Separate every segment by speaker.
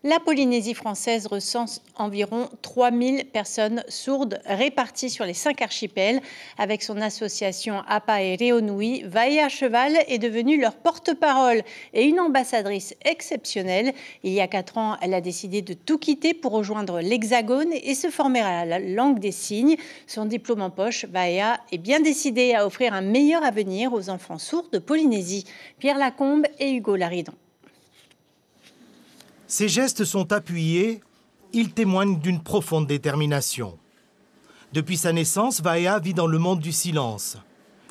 Speaker 1: La Polynésie française recense environ 3000 personnes sourdes réparties sur les 5 archipels. Avec son association Apa et Reonui, Vaea Cheval est devenue leur porte-parole et une ambassadrice exceptionnelle. Il y a 4 ans, elle a décidé de tout quitter pour rejoindre l'Hexagone et se former à la langue des signes. Son diplôme en poche, Vaea est bien décidée à offrir un meilleur avenir aux enfants sourds de Polynésie. Pierre Lacombe et Hugo Laridon.
Speaker 2: Ces gestes sont appuyés, ils témoignent d'une profonde détermination. Depuis sa naissance, Vaea vit dans le monde du silence.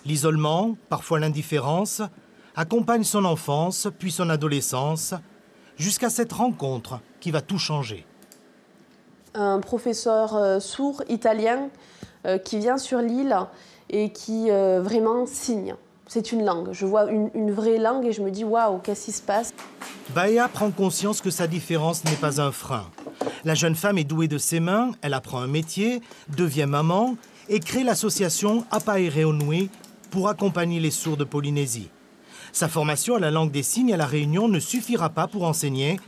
Speaker 2: L'isolement, parfois l'indifférence, accompagne son enfance, puis son adolescence, jusqu'à cette rencontre qui va tout changer.
Speaker 3: Un professeur sourd italien qui vient sur l'île et qui vraiment signe. C'est une langue. Je vois une vraie langue et je me dis waouh, qu'est-ce qui se passe?
Speaker 2: Vaea prend conscience que sa différence n'est pas un frein. La jeune femme est douée de ses mains, elle apprend un métier, devient maman et crée l'association Apa et Reonui pour accompagner les sourds de Polynésie. Sa formation à la langue des signes à La Réunion ne suffira pas pour enseigner.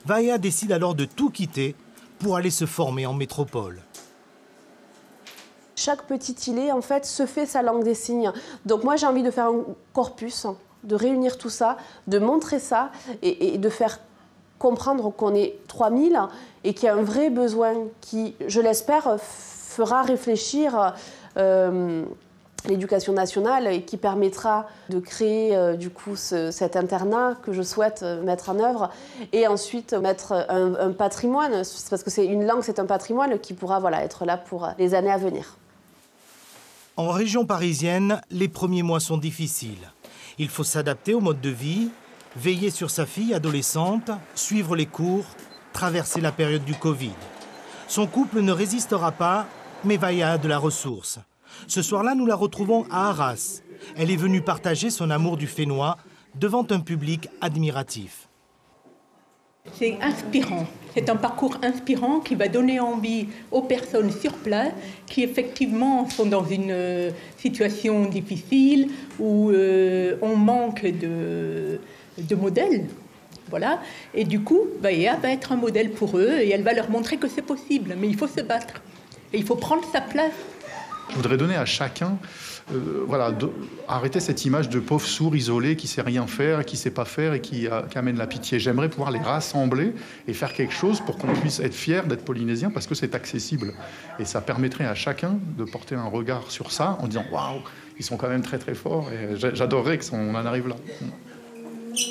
Speaker 2: Vaea décide alors de tout quitter pour aller se former en métropole.
Speaker 3: Chaque petit îlet, en fait, se fait sa langue des signes. Donc moi, j'ai envie de faire un corpus, de réunir tout ça, de montrer ça et de faire comprendre qu'on est 3000 et qu'il y a un vrai besoin qui, je l'espère, fera réfléchir l'éducation nationale et qui permettra de créer du coup cet internat que je souhaite mettre en œuvre et ensuite mettre un patrimoine, parce que c'est une langue, c'est un patrimoine qui pourra être là pour les années à venir.
Speaker 2: En région parisienne, les premiers mois sont difficiles. Il faut s'adapter au mode de vie, veiller sur sa fille adolescente, suivre les cours, traverser la période du Covid. Son couple ne résistera pas, mais Vaea a de la ressource. Ce soir-là, nous la retrouvons à Arras. Elle est venue partager son amour du fénois devant un public admiratif.
Speaker 4: C'est inspirant. C'est un parcours inspirant qui va donner envie aux personnes sur place qui effectivement sont dans une situation difficile où on manque de modèles. Voilà. Et du coup, Vaea va être un modèle pour eux et elle va leur montrer que c'est possible. Mais il faut se battre et il faut prendre sa place.
Speaker 5: Je voudrais donner à chacun, arrêter cette image de pauvre sourd isolé qui ne sait rien faire, qui ne sait pas faire et qui amène la pitié. J'aimerais pouvoir les rassembler et faire quelque chose pour qu'on puisse être fier d'être polynésien parce que c'est accessible. Et ça permettrait à chacun de porter un regard sur ça en disant « Waouh, ils sont quand même très très forts et j'adorerais qu'on en arrive là ».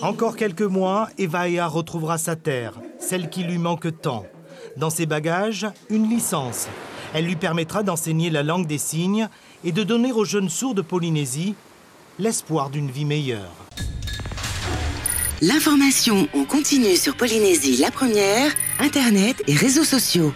Speaker 2: Encore quelques mois et Vaea retrouvera sa terre, celle qui lui manque tant. Dans ses bagages, une licence. Elle lui permettra d'enseigner la langue des signes et de donner aux jeunes sourds de Polynésie l'espoir d'une vie meilleure.
Speaker 6: L'information en continu sur Polynésie la première, Internet et réseaux sociaux.